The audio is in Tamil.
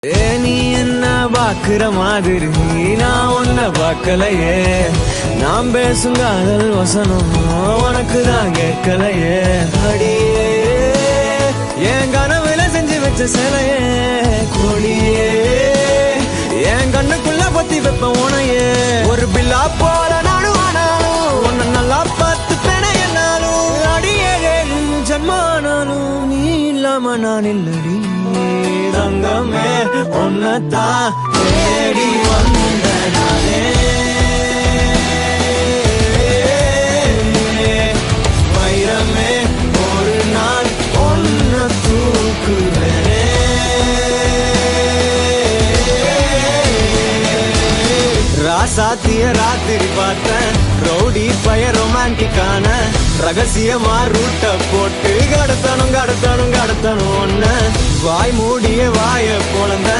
நீ என்ன பாக்குற மாதிரி நான் உன்ன பார்க்கலையே, நாம் பேசும் காதல் வசனம் உனக்கு தான் கேட்கலையே. அடியே என் கனவுல செஞ்சு வச்ச சிலையே, கொடியே என் கண்ணுக்குள்ள பத்தி வைப்ப உனையே. ஒரு பில்லா போல நானும் ஆனாலும் உன்னை நல்லா பார்த்து பெண என்னாலும், அடியே ஜன்மானாலும் நீ இல்லாம நான் இல்லடி தங்கமே. உன்னத்தான் தேடி வந்த நானே, வைரமே ஒரு நாள் ஒன்ன தூக்குவேனே. ராசாத்திய ராத்திரி பார்த்தேன், ரவுடி பய ரொமான்டிக்கான ரகசியமா ரூட்ட போட்டு கடத்தணும் கடத்தணும் கடத்தணும் ஒன்ன. வாய் மூடிய வாய பொழந்த